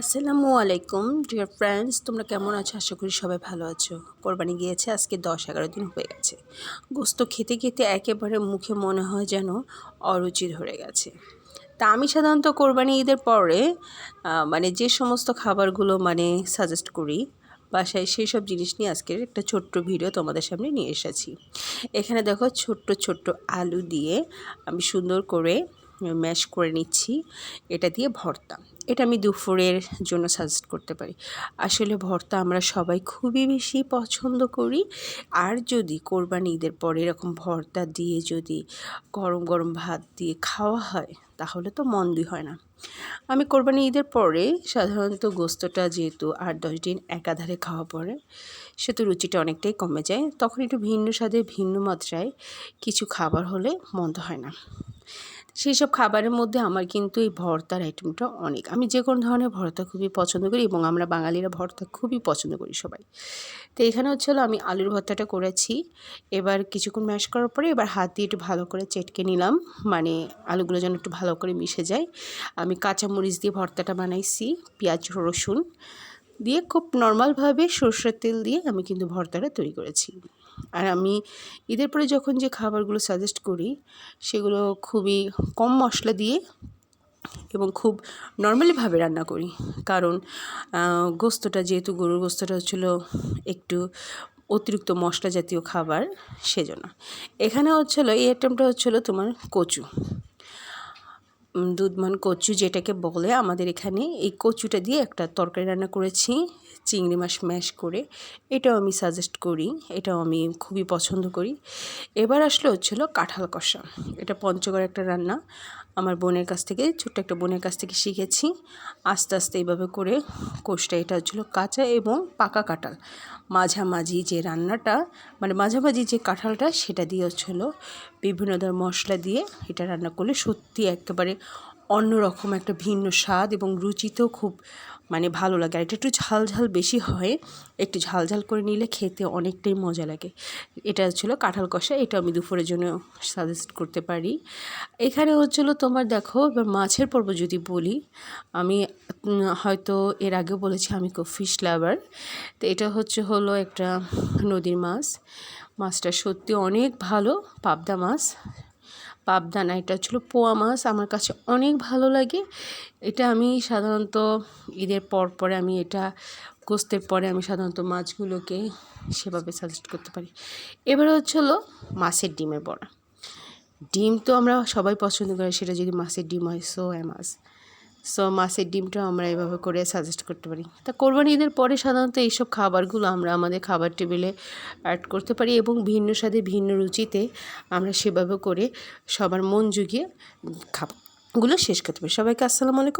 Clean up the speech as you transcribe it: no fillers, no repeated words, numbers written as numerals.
আসসালামু আলাইকুম dear friends, তোমরা কেমন আছো? আশা করি সবাই ভালো আছো। কোরবানি গিয়েছে আজকে 10-11 দিন হয়ে গেছে। গোস্ত খেতে খেতে একেবারে মুখে মনে হয় যেন অরুচি ধরে গেছে। তা আমি সাধারণত কোরবানি ঈদের পরে যে সমস্ত খাবারগুলো সাজেস্ট করি বাসায়, সেই সব জিনিস নিয়ে আজকের একটা ছোট্ট ভিডিও তোমাদের সামনে নিয়ে এসেছি। এখানে দেখো ছোট্ট ছোট্ট আলু দিয়ে আমি সুন্দর করে ম্যাশ করে নিচ্ছি। এটা দিয়ে ভর্তা, এটা আমি দুপুরের জন্য সাজেস্ট করতে পারি। আসলে ভর্তা আমরা সবাই খুবই বেশি পছন্দ করি। আর যদি কোরবানি ঈদের পরে এরকম ভর্তা দিয়ে যদি গরম গরম ভাত দিয়ে খাওয়া হয় তাহলে তো মন্দই হয় না। আমি কোরবানি ঈদের পরে সাধারণত গোস্তটা যেহেতু 8-10 দিন একাধারে খাওয়া পড়ে, সেহেতু রুচিটা অনেকটাই কমে যায়। তখন একটু ভিন্ন স্বাদে ভিন্ন মাত্রায় কিছু খাবার হলে মন্দ হয় না। সেই সব খাবারের মধ্যে আমার কিন্তু এই ভর্তার আইটেমটা অনেক। আমি যে কোনো ধরনের ভর্তা খুবই পছন্দ করি এবং আমরা বাঙালিরা ভর্তা খুবই পছন্দ করি সবাই। তো এখানে হলো আমি আলুর ভর্তাটা করেছি। এবার কিছুক্ষণ ম্যাশ করার পরে এবার হাত দিয়ে একটু ভালো করে চেটকে নিলাম, আলুগুলো যেন একটু ভালো করে মিশে যায়। আমি কাঁচামরিচ দিয়ে ভর্তাটা বানাইছি, পেঁয়াজ রসুন দিয়ে খুব নর্মালভাবে সরষের তেল দিয়ে আমি কিন্তু ভর্তাটা তৈরি করেছি। আর আমি ঈদের পরে যখন যে খাবারগুলো সাজেস্ট করি সেগুলো খুবই কম মশলা দিয়ে এবং খুব নর্মালিভাবে রান্না করি। কারণ গোস্তটা যেহেতু গরুর গোস্তটা একটু অতিরিক্ত মশলা জাতীয় খাবার, সেজন্য এখানে এই আইটেমটা তোমার কচু, দুধমান কচু যেটাকে বলে আমাদের এখানে, এই কচুটা দিয়ে একটা তরকারি রান্না করেছি চিংড়ি মাছ ম্যাশ করে। এটাও আমি সাজেস্ট করি, এটাও আমি খুবই পছন্দ করি। এবার কাঁঠাল কষা। এটা পঞ্চগড় একটা রান্না, আমার বোনের কাছ থেকে, ছোট্ট একটা বোনের কাছ থেকে শিখেছি। আস্তে আস্তে এইভাবে করে কোষটা, এটা কাঁচা এবং পাকা কাঁঠাল মাঝামাঝি যে রান্নাটা, মাঝামাঝি যে কাঁঠালটা সেটা দিয়ে বিভিন্ন ধরনের মশলা দিয়ে এটা রান্না করলে সত্যি একেবারে অন্যরকম একটা ভিন্ন স্বাদ এবং রুচিতেও খুব ভালো লাগে। আর এটা একটু ঝাল ঝাল বেশি হয়, একটু ঝাল ঝাল করে নিলে খেতে অনেকটাই মজা লাগে। এটা কাঁঠাল কষা, এটা আমি দুপুরের জন্য সাজেস্ট করতে পারি। এখানে তোমার দেখো, এবার মাছের পর্ব যদি বলি, আমি হয়তো এর আগেও বলেছি আমি খুব ফিশ লাভার। তো এটা হলো একটা নদীর মাছ। মাছটা সত্যি অনেক ভালো, পাবদা মাছ, পাবদা না, এটা পোয়া মাছ। আমার কাছে অনেক ভালো লাগে এটা। আমি সাধারণত ঈদের পরে আমি এটা গোস্তের পরে আমি সাধারণত মাছগুলোকে সেভাবে সাজেস্ট করতে পারি। এবার মাছের ডিমের বড়া। ডিম তো আমরা সবাই পছন্দ করি, সেটা যদি মাছের ডিম হয় সো মাছের ডিমটাও আমরা এভাবে করে সাজেস্ট করতে পারি। তা কোরবানি ঈদের পরে সাধারণত এইসব খাবারগুলো আমরা আমাদের খাবার টেবিলে অ্যাড করতে পারি এবং ভিন্ন স্বাদে ভিন্ন রুচিতে আমরা সেভাবে করে সবার মন জুগিয়ে খাবারগুলো শেষ করতে পারি। সবাইকে আসসালামু আলাইকুম।